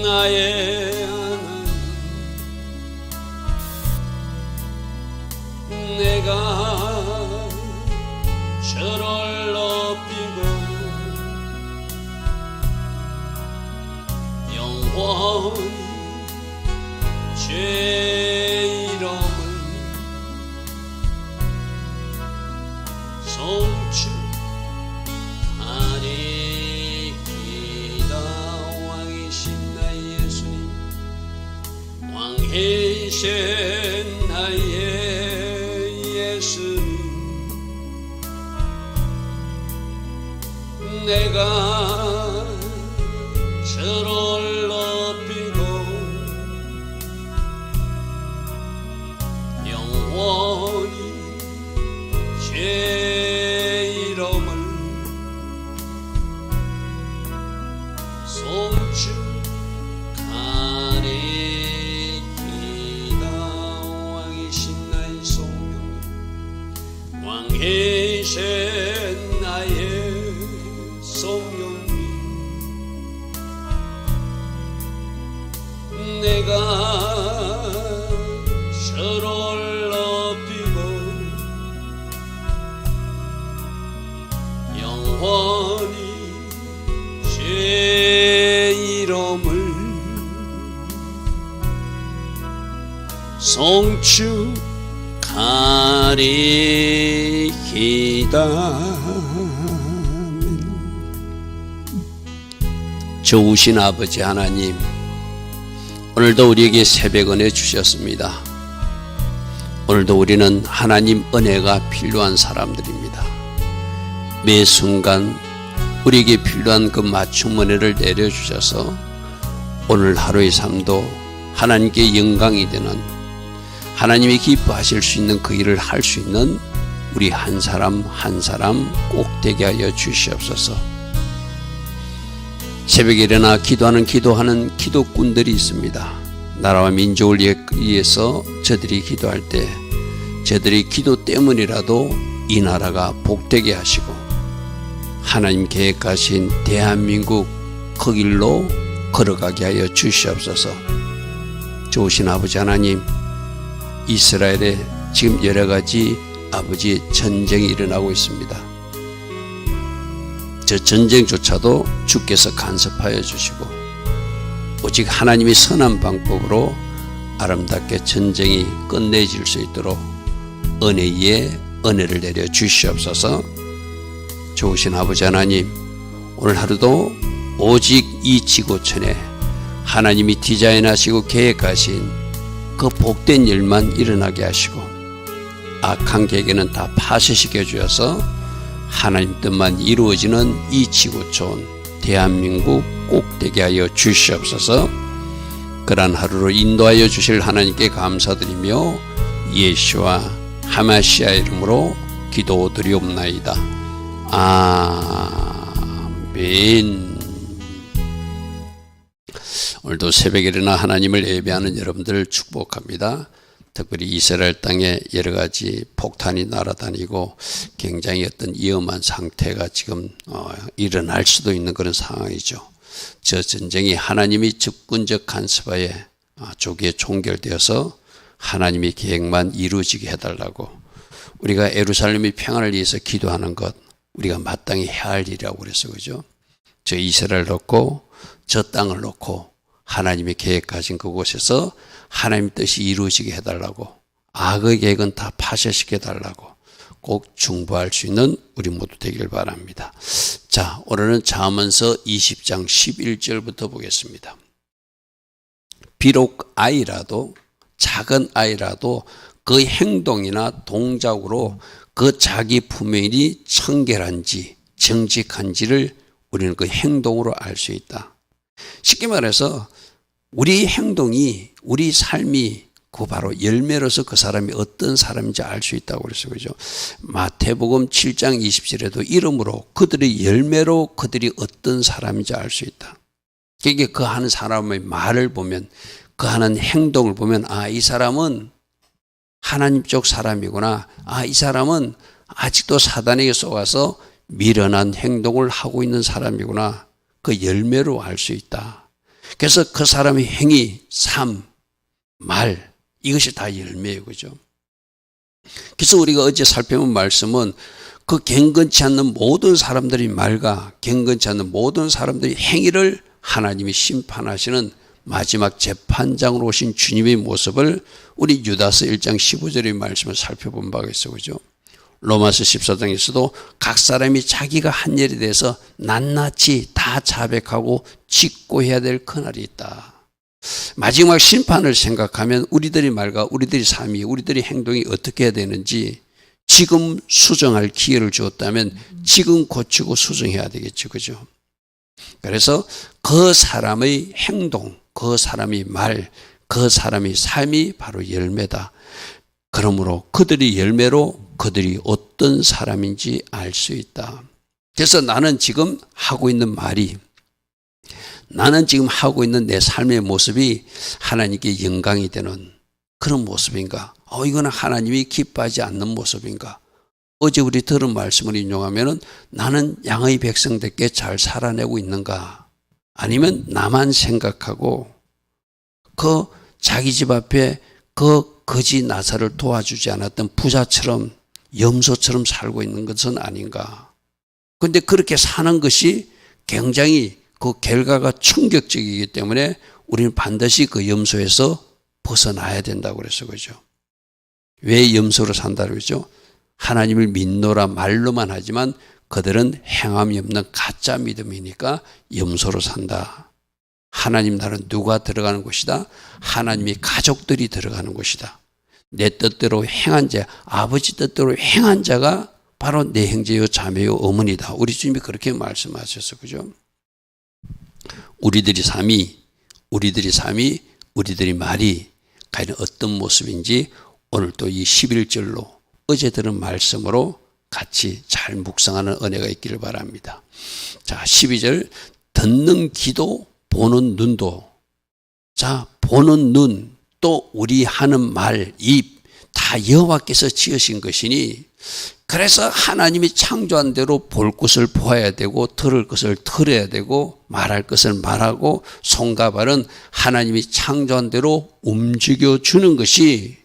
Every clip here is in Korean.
나의 하나님, 내가 저를 높이고 영원히 제 이름을 송축하리이다. 왕이신 나의 예수님, 왕이신 나의 예수님, 내가 저를 높이고 영원히 제 이름을 송축하리이다. 왕이신 나의 성령, 왕이신 나의 성령님, 내가 저를 높이고 영원히 제 이름을 송축하리이다. 좋으신 아버지 하나님, 오늘도 우리에게 새벽 은혜 주셨습니다. 오늘도 우리는 하나님 은혜가 필요한 사람들입니다. 매 순간 우리에게 필요한 그 맞춤 은혜를 내려주셔서 오늘 하루의 삶도 하나님께 영광이 되는, 하나님이 기뻐하실 수 있는 그 일을 할 수 있는 우리 한 사람 한 사람 꼭 되게 하여 주시옵소서. 새벽에 일어나 기도하는 기도꾼들이 있습니다. 나라와 민족을 위해서 저들이 기도할 때 저들이 기도 때문이라도 이 나라가 복되게 하시고 하나님 계획하신 대한민국 그 길로 걸어가게 하여 주시옵소서. 좋으신 아버지 하나님, 이스라엘에 지금 여러가지 아버지 전쟁이 일어나고 있습니다. 저 전쟁조차도 주께서 간섭하여 주시고 오직 하나님의 선한 방법으로 아름답게 전쟁이 끝내질 수 있도록 은혜 위에 은혜를 내려 주시옵소서. 좋으신 아버지 하나님, 오늘 하루도 오직 이 지구촌에 하나님이 디자인하시고 계획하신 그 복된 일만 일어나게 하시고 악한 계획에는 다 파쇄시켜 주셔서 하나님 뜻만 이루어지는 이 지구촌 대한민국 꼭 되게 하여 주시옵소서. 그러한 하루로 인도하여 주실 하나님께 감사드리며 예수와 하마시아 이름으로 기도드리옵나이다. 아멘. 오늘도 새벽에 일어나 하나님을 예배하는 여러분들을 축복합니다. 특별히 이스라엘 땅에 여러 가지 폭탄이 날아다니고 굉장히 어떤 위험한 상태가 지금 일어날 수도 있는 그런 상황이죠. 저 전쟁이 하나님이 적군적 간섭하에 조기에 종결되어서 하나님의 계획만 이루어지게 해달라고, 우리가 예루살렘의 평안을 위해서 기도하는 것 우리가 마땅히 해야 할 일이라고 그랬어, 그죠? 저 이스라엘을 놓고 저 땅을 놓고 하나님의 계획하신 그곳에서 하나님 뜻이 이루어지게 해달라고, 악의 계획은 다 파쇄시켜 달라고 꼭 중보할 수 있는 우리 모두 되길 바랍니다. 자, 오늘은 잠언서 20장 11절부터 보겠습니다. 비록 아이라도, 작은 아이라도 그 행동이나 동작으로 그 자기 품행이 청결한지 정직한지를 우리는 그 행동으로 알 수 있다. 쉽게 말해서 우리 행동이, 우리 삶이 그 바로 열매로서 그 사람이 어떤 사람인지 알 수 있다고 그랬어요. 그죠? 마태복음 7장 20절에도 이름으로 그들의 열매로 그들이 어떤 사람인지 알 수 있다. 그게 그 하는 사람의 말을 보면, 그 하는 행동을 보면, 이 사람은 하나님 쪽 사람이구나. 이 사람은 아직도 사단에게 쏘아서 미련한 행동을 하고 있는 사람이구나. 그 열매로 알 수 있다. 그래서 그 사람의 행위, 삶, 말, 이것이 다 열매예요. 그죠? 그래서 우리가 어제 살펴본 말씀은 그 경건치 않는 모든 사람들의 말과 경건치 않는 모든 사람들의 행위를 하나님이 심판하시는 마지막 재판장으로 오신 주님의 모습을 우리 유다서 1장 15절의 말씀을 살펴본 바가 있어요. 그죠? 로마서 14장에서도 각 사람이 자기가 한 일에 대해서 낱낱이 다 자백하고 직고해야 될 그날이 있다. 마지막 심판을 생각하면 우리들의 말과 우리들의 삶이, 우리들의 행동이 어떻게 해야 되는지 지금 수정할 기회를 주었다면 지금 고치고 수정해야 되겠죠. 그죠? 그래서 그 사람의 행동, 그 사람의 말, 그 사람의 삶이 바로 열매다. 그러므로 그들의 열매로 그들이 어떤 사람인지 알 수 있다. 그래서 나는 지금 하고 있는 말이, 나는 지금 하고 있는 내 삶의 모습이 하나님께 영광이 되는 그런 모습인가? 이거는 하나님이 기뻐하지 않는 모습인가? 어제 우리 들은 말씀을 인용하면은 나는 양의 백성답게 잘 살아내고 있는가? 아니면 나만 생각하고 그 자기 집 앞에 그 거지 나사를 도와주지 않았던 부자처럼 염소처럼 살고 있는 것은 아닌가? 그런데 그렇게 사는 것이 굉장히 그 결과가 충격적이기 때문에 우리는 반드시 그 염소에서 벗어나야 된다고 그래서 그죠. 왜 염소로 산다고 그러죠? 하나님을 믿노라 말로만 하지만 그들은 행함이 없는 가짜 믿음이니까 염소로 산다. 하나님 나라는 누가 들어가는 곳이다? 하나님의 가족들이 들어가는 곳이다. 내 뜻대로 행한 자, 아버지 뜻대로 행한 자가 바로 내 형제요 자매요 어머니다. 우리 주님이 그렇게 말씀하셨어. 그죠? 우리들의 삶이, 우리들의 말이 과연 어떤 모습인지 오늘 또 이 11절로 어제 들은 말씀으로 같이 잘 묵상하는 은혜가 있기를 바랍니다. 자, 12절. 듣는 귀도 보는 눈도. 자, 보는 눈, 또 우리 하는 말, 입, 다 여호와께서 지으신 것이니 그래서 하나님이 창조한 대로 볼 것을 보아야 되고 들을 것을 들어야 되고 말할 것을 말하고 손과 발은 하나님이 창조한 대로 움직여 주는 것이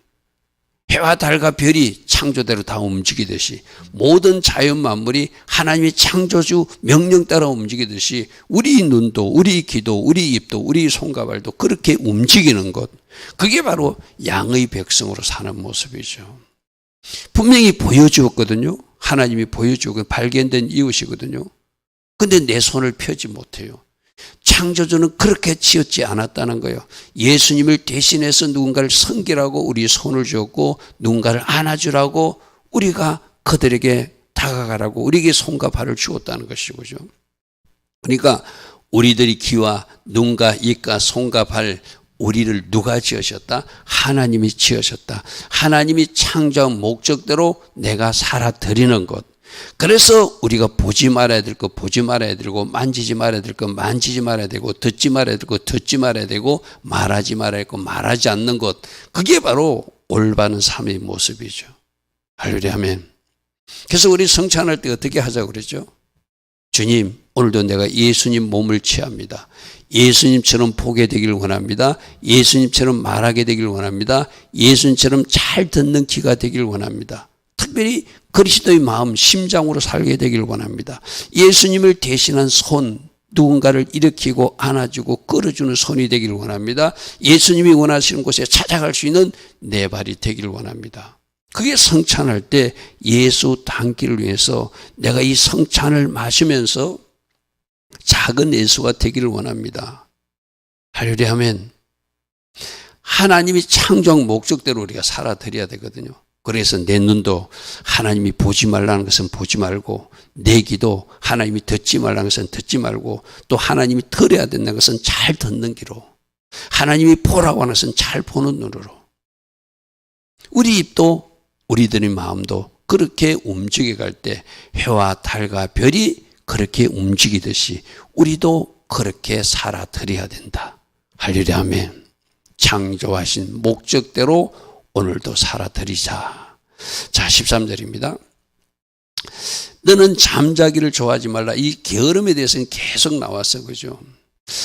해와 달과 별이 창조대로 다 움직이듯이 모든 자연 만물이 하나님의 창조주 명령 따라 움직이듯이 우리 눈도 우리 귀도 우리 입도 우리 손과 발도 그렇게 움직이는 것, 그게 바로 양의 백성으로 사는 모습이죠. 분명히 보여주었거든요. 하나님이 보여주고 발견된 이웃이거든요. 근데 내 손을 펴지 못해요. 창조주는 그렇게 지었지 않았다는 거예요. 예수님을 대신해서 누군가를 섬기라고 우리 손을 주었고 누군가를 안아주라고 우리가 그들에게 다가가라고 우리에게 손과 발을 주었다는 것이죠. 그러니까 우리들이 귀와 눈과 입과 손과 발, 우리를 누가 지으셨다? 하나님이 지으셨다. 하나님이 창조한 목적대로 내가 살아드리는 것. 그래서 우리가 보지 말아야 될 것 보지 말아야 되고 만지지 말아야 될 것 만지지 말아야 되고 듣지 말아야 되고 듣지 말아야 되고 말하지 말아야 되고 말하지 않는 것, 그게 바로 올바른 삶의 모습이죠. 할렐루야 아멘. 그래서 우리 성찬할 때 어떻게 하자고 그랬죠? 주님, 오늘도 내가 예수님 몸을 취합니다. 예수님처럼 보게 되길 원합니다. 예수님처럼 말하게 되길 원합니다. 예수님처럼 잘 듣는 귀가 되길 원합니다. 특별히 그리스도의 마음, 심장으로 살게 되길 원합니다. 예수님을 대신한 손, 누군가를 일으키고 안아주고 끌어주는 손이 되길 원합니다. 예수님이 원하시는 곳에 찾아갈 수 있는 내 발이 되길 원합니다. 그게 성찬할 때 예수 닮기를 위해서 내가 이 성찬을 마시면서 작은 예수가 되기를 원합니다. 할렐루야 아멘. 하나님이 창조한 목적대로 우리가 살아드려야 되거든요. 그래서 내 눈도 하나님이 보지 말라는 것은 보지 말고, 내 귀도 하나님이 듣지 말라는 것은 듣지 말고, 또 하나님이 들어야 된다는 것은 잘 듣는 귀로, 하나님이 보라고 하는 것은 잘 보는 눈으로, 우리 입도 우리들의 마음도 그렇게 움직여갈 때 해와 달과 별이 그렇게 움직이듯이 우리도 그렇게 살아드려야 된다. 할렐루야 아멘. 창조하신 목적대로 오늘도 살아드리자. 자, 13절입니다. 너는 잠자기를 좋아하지 말라. 이 게으름에 대해서는 계속 나왔어. 그죠?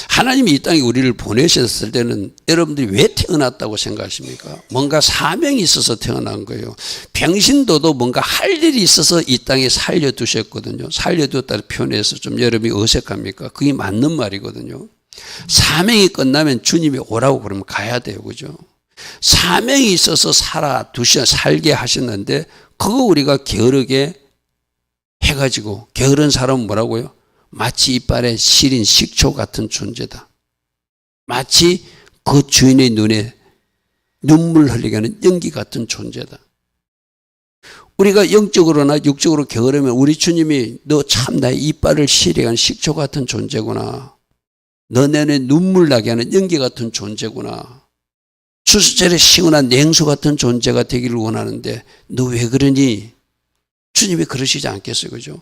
하나님이 이 땅에 우리를 보내셨을 때는 여러분들이 왜 태어났다고 생각하십니까? 뭔가 사명이 있어서 태어난 거예요. 병신도도 뭔가 할 일이 있어서 이 땅에 살려두셨거든요. 살려두었다는 표현에서 좀 여러분이 어색합니까? 그게 맞는 말이거든요. 사명이 끝나면 주님이 오라고 그러면 가야 돼요. 그죠? 사명이 있어서 살게 하셨는데 그거 우리가 게으르게 해가지고 게으른 사람은 뭐라고요? 마치 이빨에 시린 식초 같은 존재다. 마치 그 주인의 눈에 눈물 흘리게 하는 연기 같은 존재다. 우리가 영적으로나 육적으로 게으르면 우리 주님이 너 참 나의 이빨을 시리게 하는 식초 같은 존재구나. 너 내내 눈물 나게 하는 연기 같은 존재구나. 추수절에 시원한 냉수 같은 존재가 되기를 원하는데 너 왜 그러니? 주님이 그러시지 않겠어요. 그죠?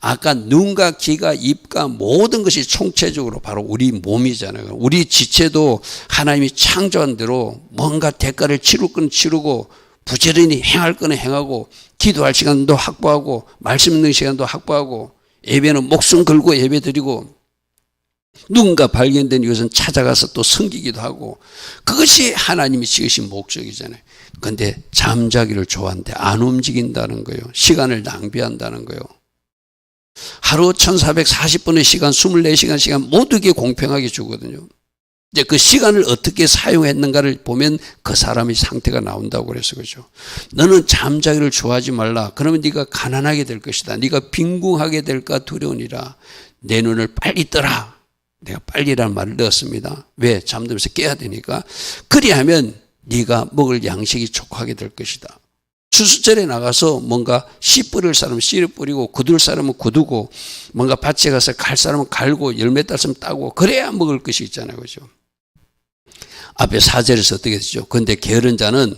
아까 눈과 귀가 입과 모든 것이 총체적으로 바로 우리 몸이잖아요. 우리 지체도 하나님이 창조한 대로 뭔가 대가를 치를 건 치르고 부지런히 행할 거는 행하고 기도할 시간도 확보하고 말씀 읽는 시간도 확보하고 예배는 목숨 걸고 예배 드리고 누군가 발견된 이것은 찾아가서 또 섬기기도 하고 그것이 하나님이 지으신 목적이잖아요. 그런데 잠자기를 좋아하는데 안 움직인다는 거예요. 시간을 낭비한다는 거예요. 하루 1440분의 시간, 24시간 시간 모두에게 공평하게 주거든요. 이제 그 시간을 어떻게 사용했는가를 보면 그 사람의 상태가 나온다고 그래서 그죠. 너는 잠자기를 좋아하지 말라. 그러면 네가 가난하게 될 것이다. 네가 빈궁하게 될까 두려우니라. 내 눈을 빨리 떠라. 내가 빨리라는 말을 넣었습니다. 왜? 잠들면서 깨야 되니까. 그리하면 네가 먹을 양식이 촉하게 될 것이다. 추수절에 나가서 뭔가 씨 뿌릴 사람은 씨를 뿌리고 거둘 사람은 거두고 뭔가 밭에 가서 갈 사람은 갈고 열매 따으면 따고 그래야 먹을 것이 있잖아요. 그죠? 앞에 4절에서 어떻게 되죠? 그런데 게으른 자는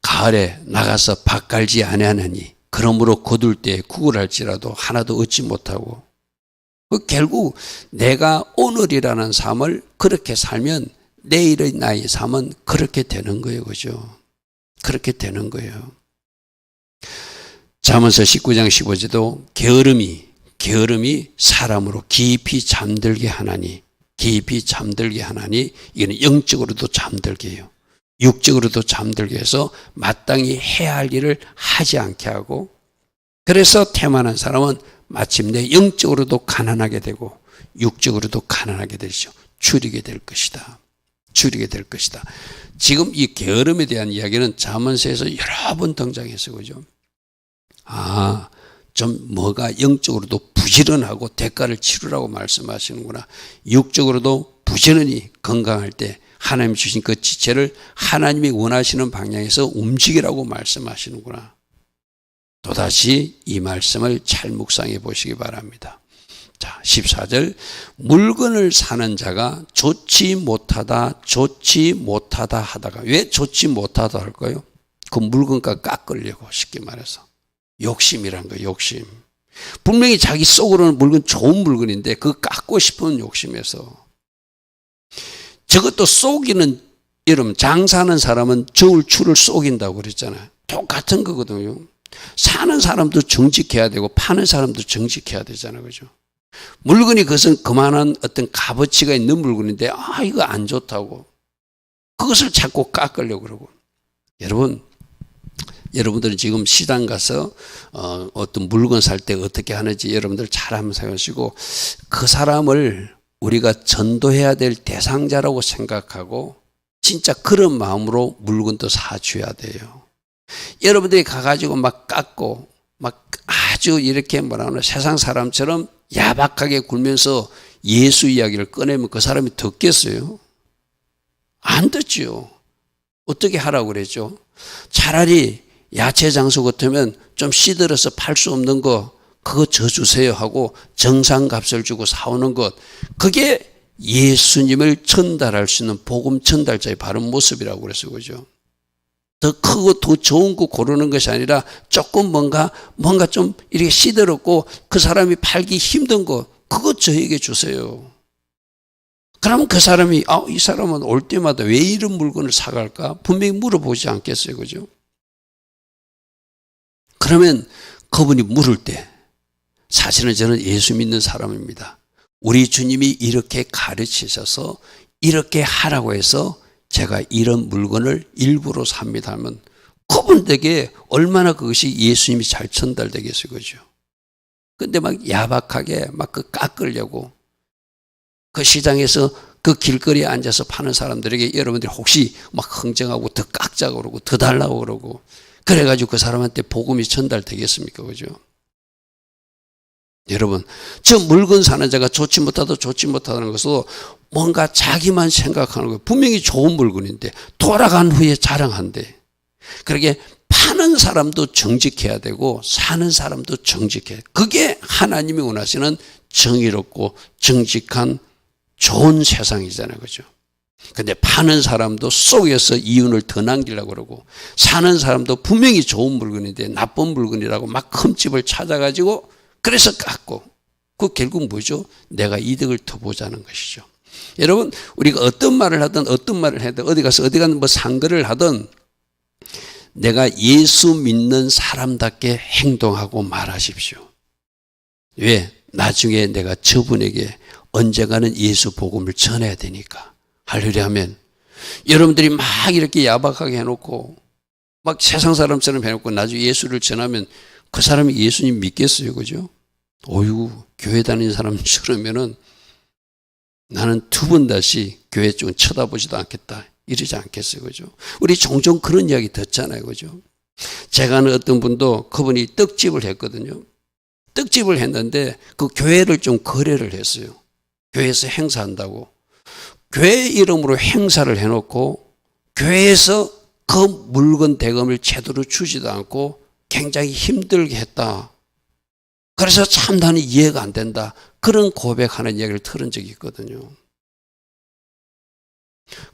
가을에 나가서 밭 갈지 아니하느니 그러므로 거둘 때 구걸할지라도 하나도 얻지 못하고 결국 내가 오늘이라는 삶을 그렇게 살면 내일의 나의 삶은 그렇게 되는 거예요. 그죠? 그렇게 되는 거예요. 잠언서 19장 15절도 게으름이 사람으로 깊이 잠들게 하나니 이거는 영적으로도 잠들게 해요. 육적으로도 잠들게 해서 마땅히 해야 할 일을 하지 않게 하고 그래서 태만한 사람은 마침내 영적으로도 가난하게 되고 육적으로도 가난하게 되죠. 줄이게 될 것이다. 지금 이 게으름에 대한 이야기는 잠언서에서 여러 번 등장했어요. 그죠? 좀 뭐가 영적으로도 부지런하고 대가를 치르라고 말씀하시는구나. 육적으로도 부지런히 건강할 때 하나님 주신 그 지체를 하나님이 원하시는 방향에서 움직이라고 말씀하시는구나. 또다시 이 말씀을 잘 묵상해 보시기 바랍니다. 자, 14절. 물건을 사는 자가 좋지 못하다 하다가 왜 좋지 못하다 할까요? 그 물건값 깎으려고 쉽게 말해서. 욕심이란 거예요. 욕심. 분명히 자기 속으로는 물건 좋은 물건인데 그거 깎고 싶은 욕심에서. 저것도 쏘기는 여러분 장사하는 사람은 저울 추를 쏘긴다고 그랬잖아요. 똑같은 거거든요. 사는 사람도 정직해야 되고 파는 사람도 정직해야 되잖아요. 그죠? 물건이 그것은 그만한 어떤 값어치가 있는 물건인데 이거 안 좋다고 그것을 자꾸 깎으려고 그러고. 여러분들은 지금 시장 가서 어떤 물건 살 때 어떻게 하는지 여러분들 잘 한번 생각하시고 그 사람을 우리가 전도해야 될 대상자라고 생각하고 진짜 그런 마음으로 물건도 사줘야 돼요. 여러분들이 가가지고 막 깎고 막 아주 이렇게 세상 사람처럼 야박하게 굴면서 예수 이야기를 꺼내면 그 사람이 듣겠어요? 안 듣죠. 어떻게 하라고 그랬죠? 차라리 야채 장수 같으면 좀 시들어서 팔 수 없는 거 그거 저 주세요 하고 정상값을 주고 사오는 것 그게 예수님을 전달할 수 있는 복음 전달자의 바른 모습이라고 그랬어요. 그죠? 더 크고 더 좋은 거 고르는 것이 아니라 조금 뭔가 좀 이렇게 시들었고 그 사람이 팔기 힘든 거 그거 저에게 주세요. 그러면 그 사람이 이 사람은 올 때마다 왜 이런 물건을 사갈까? 분명히 물어보지 않겠어요. 그죠? 그러면 그분이 물을 때 사실은 저는 예수 믿는 사람입니다. 우리 주님이 이렇게 가르치셔서 이렇게 하라고 해서 제가 이런 물건을 일부러 삽니다 하면 그분에게 얼마나 그것이 예수님이 잘 전달되겠어요, 그죠? 근데 막 야박하게 막 그 깎으려고 그 시장에서 그 길거리에 앉아서 파는 사람들에게 여러분들이 혹시 막 흥정하고 더 깎자고 그러고 더 달라고 그러고 그래가지고 그 사람한테 복음이 전달되겠습니까, 그죠? 여러분, 저 물건 사는 자가 좋지 못하다는 것은 뭔가 자기만 생각하는 거예요. 분명히 좋은 물건인데 돌아간 후에 자랑한대. 그러게 파는 사람도 정직해야 되고 사는 사람도 정직해야 돼. 그게 하나님이 원하시는 정의롭고 정직한 좋은 세상이잖아요, 그죠? 근데 파는 사람도 속에서 이윤을 더 남기려고 그러고 사는 사람도 분명히 좋은 물건인데 나쁜 물건이라고 막 흠집을 찾아가지고 그래서 깎고 그 결국 뭐죠? 내가 이득을 더 보자는 것이죠. 여러분, 우리가 어떤 말을 하든 어떤 말을 해도 어디 가서 뭐 상거를 하든 내가 예수 믿는 사람답게 행동하고 말하십시오. 왜? 나중에 내가 저분에게 언젠가는 예수 복음을 전해야 되니까. 할렐루야 하면 여러분들이 막 이렇게 야박하게 해놓고 막 세상 사람처럼 해놓고 나중에 예수를 전하면 그 사람이 예수님 믿겠어요, 그죠? 어이구, 교회 다니는 사람처럼면은 나는 두 번 다시 교회 쪽은 쳐다보지도 않겠다. 이러지 않겠어요, 그죠? 우리 종종 그런 이야기 듣잖아요, 그죠? 제가 아는 어떤 분도 그분이 떡집을 했거든요. 떡집을 했는데 그 교회를 좀 거래를 했어요. 교회에서 행사한다고. 교회 이름으로 행사를 해놓고 교회에서 그 물건 대금을 제대로 주지도 않고 굉장히 힘들게 했다. 그래서 참 나는 이해가 안 된다. 그런 고백하는 이야기를 들은 적이 있거든요.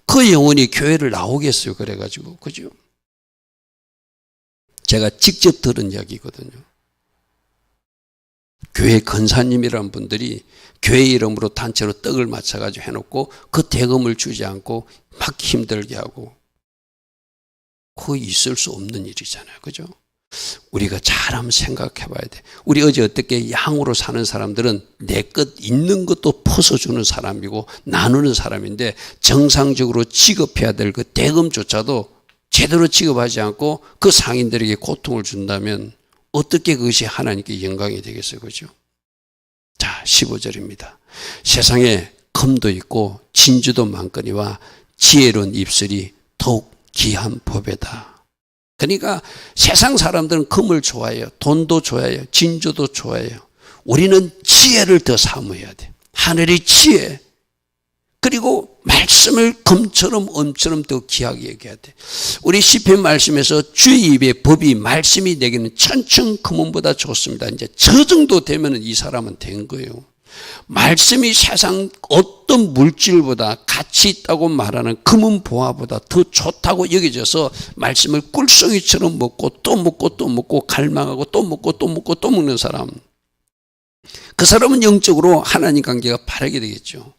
그 영혼이 교회를 나오겠어요, 그래가지고. 그죠? 제가 직접 들은 이야기거든요. 교회 권사님이라는 분들이 교회 이름으로 단체로 떡을 맞춰가지고 해놓고 그 대금을 주지 않고 막 힘들게 하고 거의 있을 수 없는 일이잖아요. 그죠? 우리가 잘 한번 생각해 봐야 돼. 우리 어제 어떻게 양으로 사는 사람들은 내 것 있는 것도 퍼서주는 사람이고 나누는 사람인데 정상적으로 지급해야 될 그 대금조차도 제대로 지급하지 않고 그 상인들에게 고통을 준다면 어떻게 그것이 하나님께 영광이 되겠어요, 그죠? 자, 15절입니다. 세상에 금도 있고 진주도 많거니와 지혜로운 입술이 더욱 귀한 법이다. 그러니까 세상 사람들은 금을 좋아해요. 돈도 좋아해요. 진주도 좋아해요. 우리는 지혜를 더 사모해야 돼. 하늘의 지혜. 그리고 말씀을 금처럼 엄처럼 더 귀하게 얘기해야 돼. 우리 시편 말씀에서 주의 입에 법이 말씀이 내게는 천천 금은보다 좋습니다. 이제 저 정도 되면 이 사람은 된 거예요. 말씀이 세상 어떤 물질보다 가치 있다고 말하는 금은 보화보다 더 좋다고 여겨져서 말씀을 꿀송이처럼 먹고 또 먹고 또 먹고 갈망하고 또 먹고 또 먹고 또 먹는 사람. 그 사람은 영적으로 하나님 관계가 바르게 되겠죠.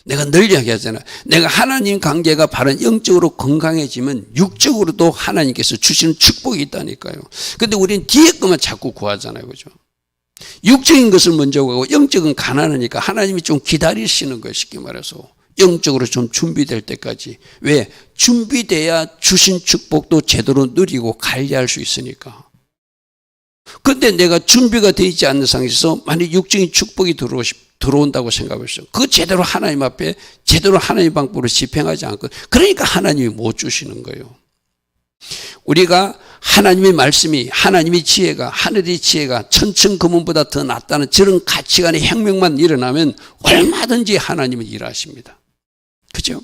내가 늘 이야기하잖아. 내가 하나님 관계가 바른 영적으로 건강해지면 육적으로도 하나님께서 주시는 축복이 있다니까요. 근데 우리는 뒤에 것만 자꾸 구하잖아요. 그죠? 육적인 것을 먼저 구하고 영적은 가난하니까 하나님이 좀 기다리시는 거예요. 쉽게 말해서. 영적으로 좀 준비될 때까지. 왜? 준비돼야 주신 축복도 제대로 누리고 관리할 수 있으니까. 근데 내가 준비가 되어 있지 않는 상황에서 만약 육적인 축복이 들어온다고 생각했어요. 그 제대로 하나님 앞에 제대로 하나님 방법으로 집행하지 않고 그러니까 하나님이 못 주시는 거예요. 우리가 하나님의 말씀이 하나님의 지혜가 하늘의 지혜가 천천 금은보다 더 낫다는 저런 가치관의 혁명만 일어나면 얼마든지 하나님은 일하십니다. 그죠?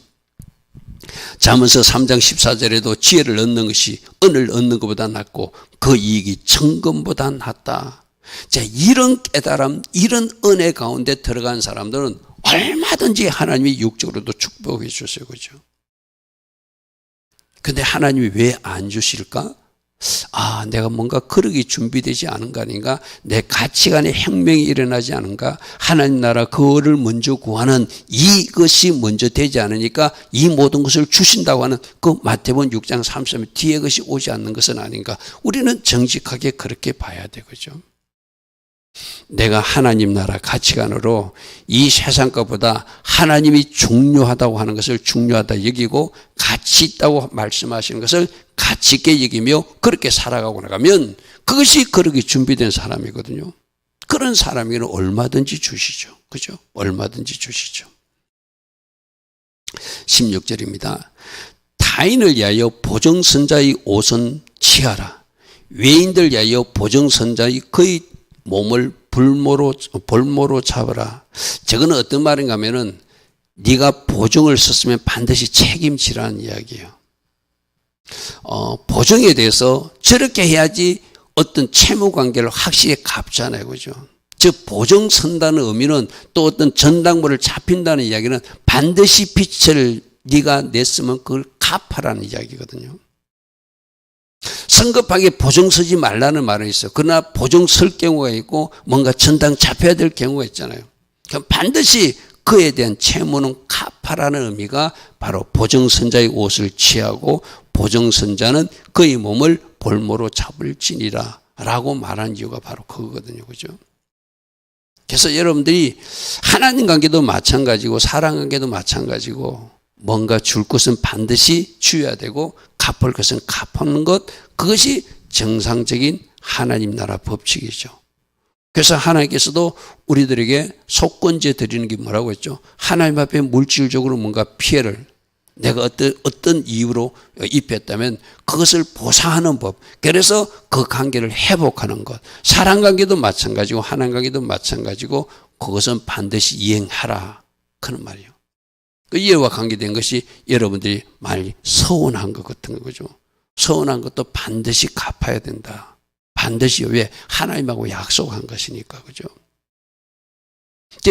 잠언서 3장 14절에도 지혜를 얻는 것이 은을 얻는 것보다 낫고 그 이익이 천금보다 낫다. 자, 이런 깨달음, 이런 은혜 가운데 들어간 사람들은 얼마든지 하나님이 육적으로도 축복해 주세요. 그죠? 근데 하나님이 왜 안 주실까? 아, 내가 뭔가 그러기 준비되지 않은 거 아닌가? 내 가치관의 혁명이 일어나지 않은가? 하나님 나라 그거를 먼저 구하는 이것이 먼저 되지 않으니까 이 모든 것을 주신다고 하는 그 마태복음 6장 33절 뒤에 것이 오지 않는 것은 아닌가? 우리는 정직하게 그렇게 봐야 되겠죠. 내가 하나님 나라 가치관으로 이 세상 것보다 하나님이 중요하다고 하는 것을 중요하다 여기고 가치 있다고 말씀하시는 것을 가치 있게 여기며 그렇게 살아가고 나가면 그것이 그렇게 준비된 사람이거든요. 그런 사람에게는 얼마든지 주시죠. 그죠? 얼마든지 주시죠. 16절입니다. 타인을 위하여 보정선자의 옷은 취하라. 외인들 위하여 보정선자의 그의 몸을 볼모로 잡아라. 저거는 어떤 말인가 하면은 네가 보정을 썼으면 반드시 책임지라는 이야기예요. 보정에 대해서 저렇게 해야지 어떤 채무 관계를 확실히 갚잖아요. 그죠? 즉 보정 선다는 의미는 또 어떤 전당물을 잡힌다는 이야기는 반드시 빚을 네가 냈으면 그걸 갚아라는 이야기거든요. 성급하게 보정 서지 말라는 말은 있어요. 그러나 보정 설 경우가 있고 뭔가 전당 잡혀야 될 경우가 있잖아요. 그럼 반드시 그에 대한 채무는 갚아라는 의미가 바로 보정선자의 옷을 취하고 보정선자는 그의 몸을 볼모로 잡을지니라 라고 말한 이유가 바로 그거거든요. 그죠? 그래서 여러분들이 하나님 관계도 마찬가지고 사랑 관계도 마찬가지고 뭔가 줄 것은 반드시 줘야 되고 갚을 것은 갚는 것, 그것이 정상적인 하나님 나라 법칙이죠. 그래서 하나님께서도 우리들에게 속건제 드리는 게 뭐라고 했죠? 하나님 앞에 물질적으로 뭔가 피해를 내가 어떤 이유로 입혔다면 그것을 보상하는 법. 그래서 그 관계를 회복하는 것. 사랑 관계도 마찬가지고 하나님 관계도 마찬가지고 그것은 반드시 이행하라. 그런 말이에요. 그 이해와 관계된 것이 여러분들이 많이 서운한 것 같은 거죠. 서운한 것도 반드시 갚아야 된다. 반드시 왜? 하나님하고 약속한 것이니까. 그죠?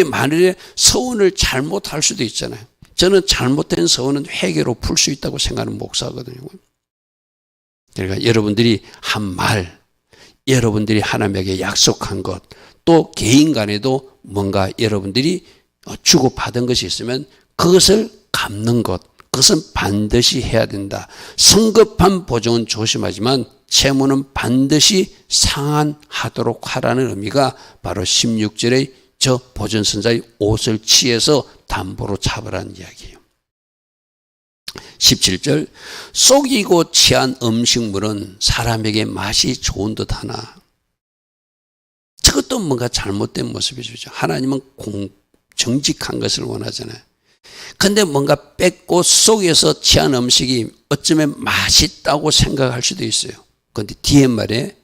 만일에 서운을 잘못할 수도 있잖아요. 저는 잘못된 서운은 회개로 풀 수 있다고 생각하는 목사거든요. 그러니까 여러분들이 한 말, 여러분들이 하나님에게 약속한 것, 또 개인 간에도 뭔가 여러분들이 주고받은 것이 있으면 그것을 갚는 것, 그것은 반드시 해야 된다. 성급한 보정은 조심하지만 채무는 반드시 상환하도록 하라는 의미가 바로 16절의 저 보전선자의 옷을 취해서 담보로 잡으라는 이야기예요. 17절 속이고 취한 음식물은 사람에게 맛이 좋은 듯 하나. 저것도 뭔가 잘못된 모습이죠. 하나님은 정직한 것을 원하잖아요. 근데 뭔가 뺏고 속여서 취한 음식이 어쩌면 맛있다고 생각할 수도 있어요. 그런데 뒤에 말에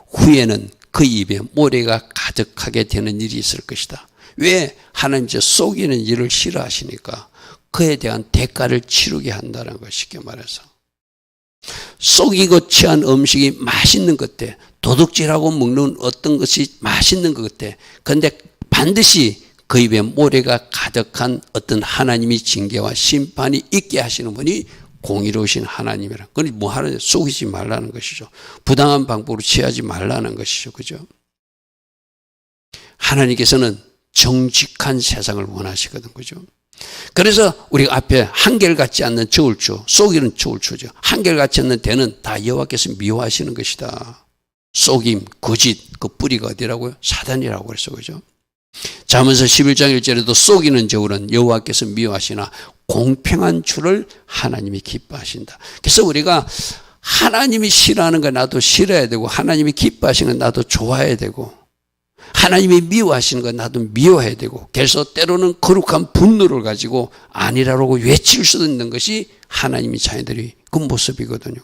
후에는 그 입에 모래가 가득하게 되는 일이 있을 것이다. 왜? 하나님 저 속이는 일을 싫어하시니까 그에 대한 대가를 치르게 한다는 것, 쉽게 말해서. 속이고 취한 음식이 맛있는 것 같아. 도둑질하고 먹는 어떤 것이 맛있는 것 같아. 그런데 반드시 그 입에 모래가 가득한 어떤 하나님이 징계와 심판이 있게 하시는 분이 공의로우신 하나님이라. 그러니 뭐 하는 속이지 말라는 것이죠. 부당한 방법으로 취하지 말라는 것이죠. 그죠? 하나님께서는 정직한 세상을 원하시거든. 그죠? 그래서 우리 앞에 한결같지 않는 저울추, 속이는 저울추죠. 한결같지 않는 대는 다 여호와께서 미워하시는 것이다. 속임, 거짓, 그 뿌리가 어디라고요? 사단이라고 그랬어. 그죠? 잠언서 11장 1절에도 속이는 저울은 여호와께서 미워하시나 공평한 줄을 하나님이 기뻐하신다. 그래서 우리가 하나님이 싫어하는 거 나도 싫어야 되고 하나님이 기뻐하시는 거 나도 좋아해야 되고 하나님이 미워하시는 거 나도 미워해야 되고 그래서 때로는 거룩한 분노를 가지고 아니라고 외칠 수도 있는 것이 하나님의 자녀들이 그 모습이거든요.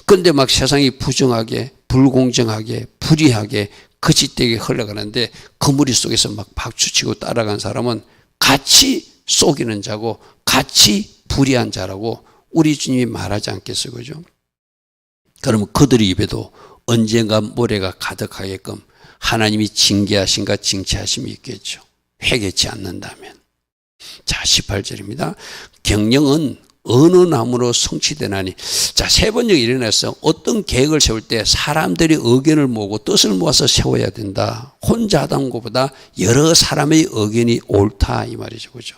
그런데 막 세상이 부정하게 불공정하게 불의하게 거짓되게 흘러가는데 그 무리 속에서 막 박수치고 따라간 사람은 같이 속이는 자고 같이 불의한 자라고 우리 주님이 말하지 않겠어요. 그죠? 그러면 그들의 입에도 언젠가 모래가 가득하게끔 하나님이 징계하신가 징치하심이 있겠죠. 회개치 않는다면. 자, 18절입니다. 경영은 어느 나무로 성취되나니. 자, 세 번역 일어나서 어떤 계획을 세울 때 사람들이 의견을 모으고 뜻을 모아서 세워야 된다. 혼자 하던 것보다 여러 사람의 의견이 옳다 이 말이죠. 그죠?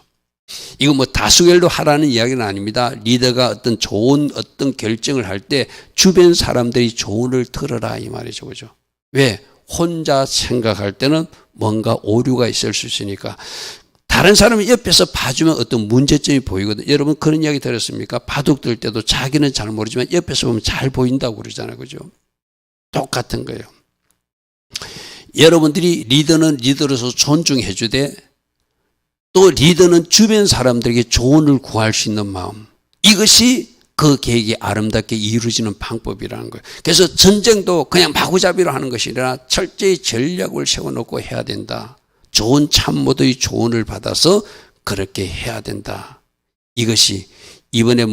이거 뭐 다수결로 하라는 이야기는 아닙니다. 리더가 어떤 좋은 어떤 결정을 할 때 주변 사람들이 조언을 들어라 이 말이죠. 그죠? 왜? 혼자 생각할 때는 뭔가 오류가 있을 수 있으니까 다른 사람이 옆에서 봐주면 어떤 문제점이 보이거든요. 여러분 그런 이야기 들었습니까? 바둑 들 때도 자기는 잘 모르지만 옆에서 보면 잘 보인다고 그러잖아요. 그죠? 똑같은 거예요. 여러분들이 리더는 리더로서 존중해 주되 또 리더는 주변 사람들에게 조언을 구할 수 있는 마음, 이것이 그 계획이 아름답게 이루어지는 방법이라는 거예요. 그래서 전쟁도 그냥 마구잡이로 하는 것이 아니라 철저히 전략을 세워놓고 해야 된다. 좋은 참모들의 조언을 받아서 그렇게 해야 된다. 이것이 이번에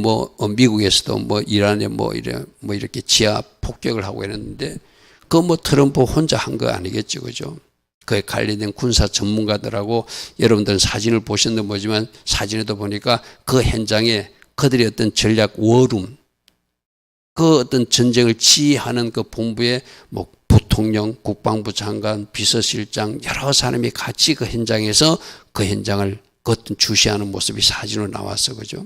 미국에서도 이란에 이렇게 지하 폭격을 하고 이랬는데 그 트럼프 혼자 한 거 아니겠죠, 그죠? 그에 관련된 군사 전문가들하고 여러분들은 사진을 보셨는데 보지만 사진에도 보니까 그 현장에 그들의 어떤 전략 워룸, 그 어떤 전쟁을 지휘하는 그 본부에 부통령, 국방부 장관, 비서실장 여러 사람이 같이 그 현장에서 그 현장을 그 어떤 주시하는 모습이 사진으로 나왔어, 그죠?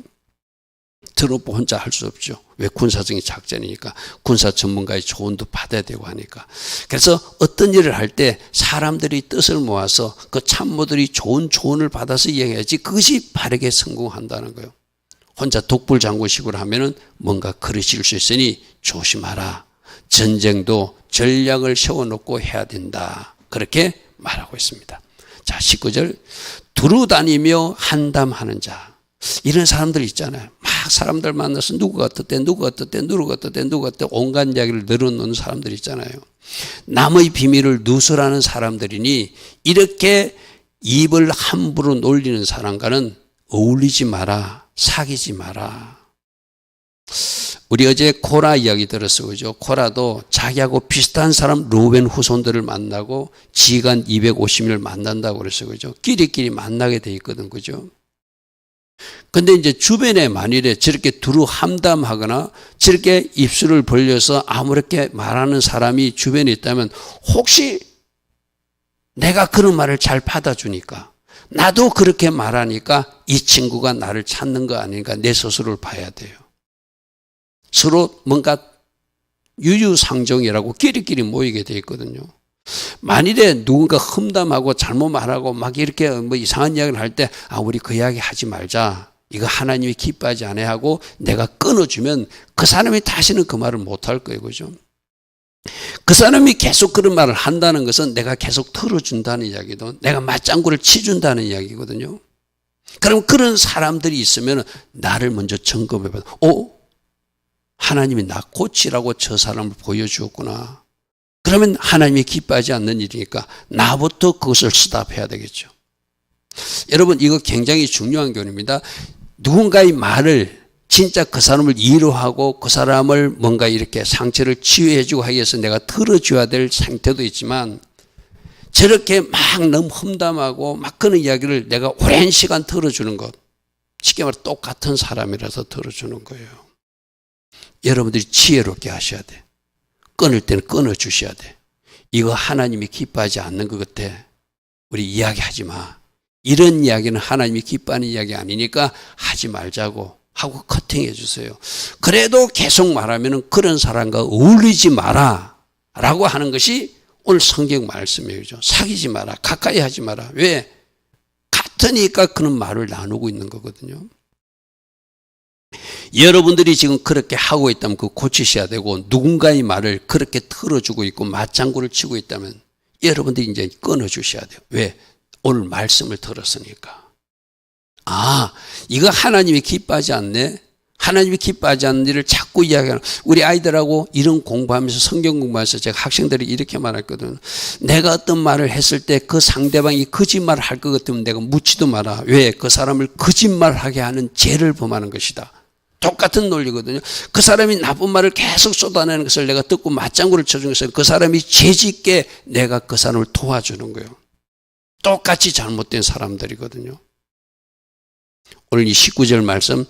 트럼프 혼자 할 수 없죠. 왜? 군사적인 작전이니까. 군사 전문가의 조언도 받아야 되고 하니까. 그래서 어떤 일을 할 때 사람들이 뜻을 모아서 그 참모들이 좋은 조언을 받아서 이행해야지 그것이 바르게 성공한다는 거예요. 혼자 독불장군식으로 하면은 뭔가 그르칠 수 있으니 조심하라. 전쟁도 전략을 세워놓고 해야 된다. 그렇게 말하고 있습니다. 자, 19절. 두루 다니며 한담하는 자. 이런 사람들 있잖아요. 막 사람들 만나서 누구가 어떻대, 누구가 어떻대, 누구가 어떻대, 누구가 어떻대 온갖 이야기를 늘어놓는 사람들 있잖아요. 남의 비밀을 누설하는 사람들이니 이렇게 입을 함부로 놀리는 사람과는 어울리지 마라, 사귀지 마라. 우리 어제 코라 이야기 들었어요, 그죠? 코라도 자기하고 비슷한 사람 루벤 후손들을 만나고 지간 250인을 만난다고 그랬어요, 그죠? 끼리끼리 만나게 돼 있거든, 그죠? 근데 이제 주변에 만일에 저렇게 두루 함담하거나 저렇게 입술을 벌려서 아무렇게 말하는 사람이 주변에 있다면 혹시 내가 그런 말을 잘 받아주니까 나도 그렇게 말하니까 이 친구가 나를 찾는 거 아닌가 내 스스로를 봐야 돼요. 서로 뭔가 유유상종이라고 끼리끼리 모이게 돼 있거든요. 만일에 누군가 험담하고 잘못 말하고 막 이렇게 이상한 이야기를 할 때 우리 그 이야기 하지 말자. 이거 하나님이 기뻐하지 않아 하고 내가 끊어주면 그 사람이 다시는 그 말을 못 할 거예요. 그죠? 그 사람이 계속 그런 말을 한다는 것은 내가 계속 털어준다는 이야기도 내가 맞장구를 치준다는 이야기거든요. 그럼 그런 사람들이 있으면 나를 먼저 점검해봐. 하나님이 나 고치라고 저 사람을 보여주었구나. 그러면 하나님이 기뻐하지 않는 일이니까 나부터 그것을 스탑해야 되겠죠. 여러분 이거 굉장히 중요한 교훈입니다. 누군가의 말을 진짜 그 사람을 위로하고 그 사람을 뭔가 이렇게 상처를 치유해주고 하기 위해서 내가 들어줘야 될 상태도 있지만 저렇게 막 너무 험담하고 막 그런 이야기를 내가 오랜 시간 들어주는 것 쉽게 말해 똑같은 사람이라서 들어주는 거예요. 여러분들이 지혜롭게 하셔야 돼. 끊을 때는 끊어주셔야 돼. 이거 하나님이 기뻐하지 않는 것 같아. 우리 이야기하지 마. 이런 이야기는 하나님이 기뻐하는 이야기 아니니까 하지 말자고 하고 커팅해 주세요. 그래도 계속 말하면 그런 사람과 어울리지 마라 라고 하는 것이 오늘 성경 말씀이에요. 사귀지 마라. 가까이 하지 마라. 왜? 같으니까 그런 말을 나누고 있는 거거든요. 여러분들이 지금 그렇게 하고 있다면 그거 고치셔야 되고 누군가의 말을 그렇게 틀어주고 있고 맞장구를 치고 있다면 여러분들이 이제 끊어주셔야 돼요. 왜? 오늘 말씀을 들었으니까. 이거 하나님이 기뻐하지 않네. 하나님이 기뻐하지 않는 일을 자꾸 이야기하는 우리 아이들하고 이런 공부하면서 성경 공부하면서 제가 학생들이 이렇게 말했거든요. 내가 어떤 말을 했을 때 그 상대방이 거짓말을 할 것 같으면 내가 묻지도 마라. 왜? 그 사람을 거짓말하게 하는 죄를 범하는 것이다. 똑같은 논리거든요. 그 사람이 나쁜 말을 계속 쏟아내는 것을 내가 듣고 맞장구를 쳐준 것은 그 사람이 죄짓게 내가 그 사람을 도와주는 거예요. 똑같이 잘못된 사람들이거든요. 오늘 이 19절 말씀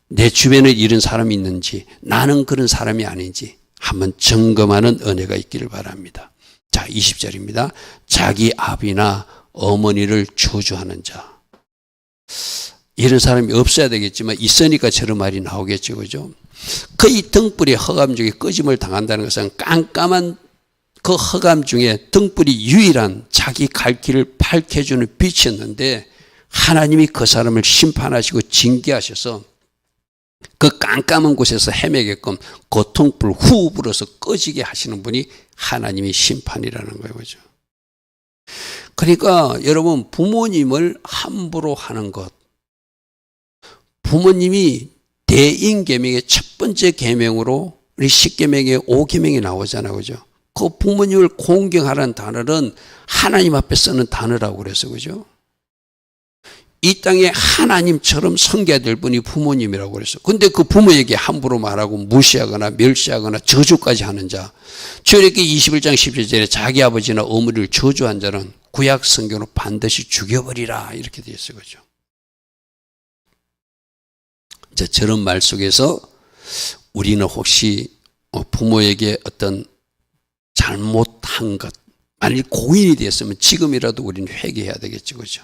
내 주변에 이런 사람이 있는지 나는 그런 사람이 아닌지 한번 점검하는 은혜가 있기를 바랍니다. 자, 20절입니다. 자기 아비나 어머니를 저주하는 자. 이런 사람이 없어야 되겠지만 있으니까 저런 말이 나오겠죠. 그죠? 그의 등불이 허감적이 꺼짐을 당한다는 것은 깜깜한 그 흑암 중에 등불이 유일한 자기 갈 길을 밝혀주는 빛이었는데 하나님이 그 사람을 심판하시고 징계하셔서 그 깜깜한 곳에서 헤매게끔 고통불 후 불어서 꺼지게 하시는 분이 하나님이 심판이라는 거예요. 그죠? 그러니까 여러분, 부모님을 함부로 하는 것, 부모님이 대인계명의 첫 번째 계명으로 우리 10계명에 5계명이 나오잖아요. 그죠? 그 부모님을 공경하라는 단어는 하나님 앞에 쓰는 단어라고 그래서, 그죠? 이 땅에 하나님처럼 섬겨야 될 분이 부모님이라고 그랬어. 근데 그 부모에게 함부로 말하고 무시하거나 멸시하거나 저주까지 하는 자, 출애굽기 21장 17절에 자기 아버지나 어머니를 저주한 자는 구약 성경으로 반드시 죽여버리라 이렇게 되어 있어요. 그죠? 이제 저런 말 속에서 우리는 혹시 부모에게 어떤 잘못한 것, 만일 고인이 되었으면 지금이라도 우리는 회개해야 되겠죠. 그죠?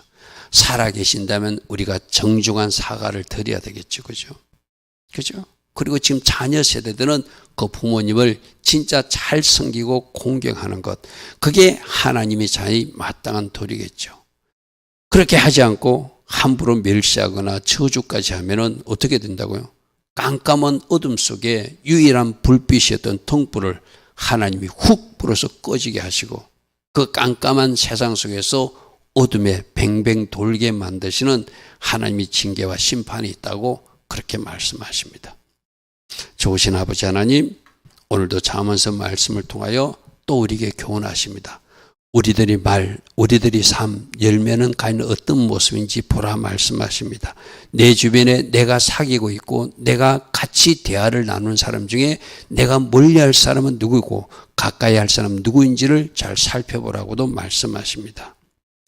살아계신다면 우리가 정중한 사과를 드려야 되겠죠. 그죠? 그죠? 그리고 지금 자녀 세대들은 그 부모님을 진짜 잘 섬기고 공경하는 것, 그게 하나님의 자의 마땅한 도리겠죠. 그렇게 하지 않고 함부로 멸시하거나 저주까지 하면은 어떻게 된다고요? 깜깜한 어둠 속에 유일한 불빛이었던 등불을 하나님이 훅 불어서 꺼지게 하시고 그 깜깜한 세상 속에서 어둠에 뱅뱅 돌게 만드시는 하나님의 징계와 심판이 있다고 그렇게 말씀하십니다. 좋으신 아버지 하나님, 오늘도 잠언서 말씀을 통하여 또 우리에게 교훈하십니다. 우리들이 삶, 열매는 과연 어떤 모습인지 보라 말씀하십니다. 내 주변에 내가 사귀고 있고 내가 같이 대화를 나누는 사람 중에 내가 멀리할 사람은 누구고 가까이 할 사람은 누구인지를 잘 살펴보라고도 말씀하십니다.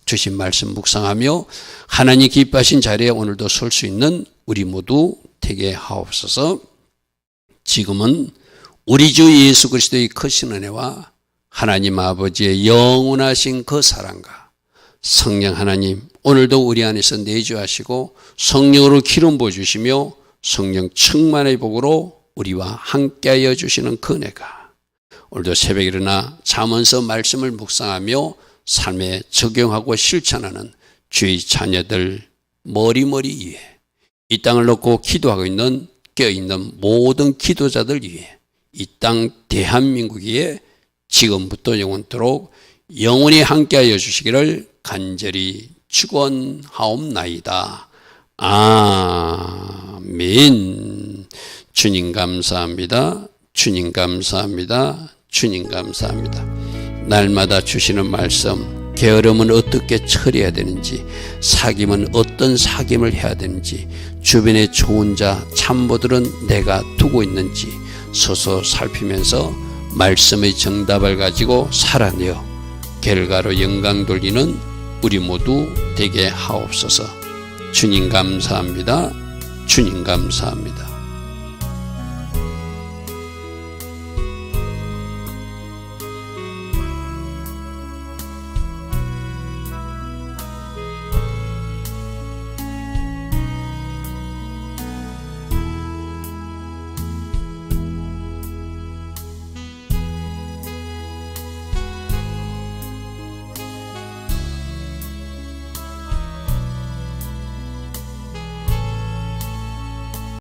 주신 말씀 묵상하며 하나님 기뻐하신 자리에 오늘도 설 수 있는 우리 모두 되게 하옵소서. 지금은 우리 주 예수 그리스도의 크신 은혜와 하나님 아버지의 영원하신 그 사랑과 성령 하나님, 오늘도 우리 안에서 내주하시고 성령으로 기름 부어주시며 성령 충만의 복으로 우리와 함께하여 주시는 그 은혜가 오늘도 새벽에 일어나 잠언서 말씀을 묵상하며 삶에 적용하고 실천하는 주의 자녀들 머리머리 위에, 이 땅을 놓고 기도하고 있는 깨어있는 모든 기도자들 위에, 이 땅 대한민국 위에 지금부터 영원토록 영원히 함께하여 주시기를 간절히 축원하옵나이다. 아멘. 주님 감사합니다. 주님 감사합니다. 주님 감사합니다. 날마다 주시는 말씀, 게으름은 어떻게 처리해야 되는지, 사귐은 어떤 사귐을 해야 되는지, 주변에 좋은 자, 참모들은 내가 두고 있는지 서서 살피면서 말씀의 정답을 가지고 살아내어 결과로 영광 돌리는 우리 모두 되게 하옵소서. 주님 감사합니다. 주님 감사합니다.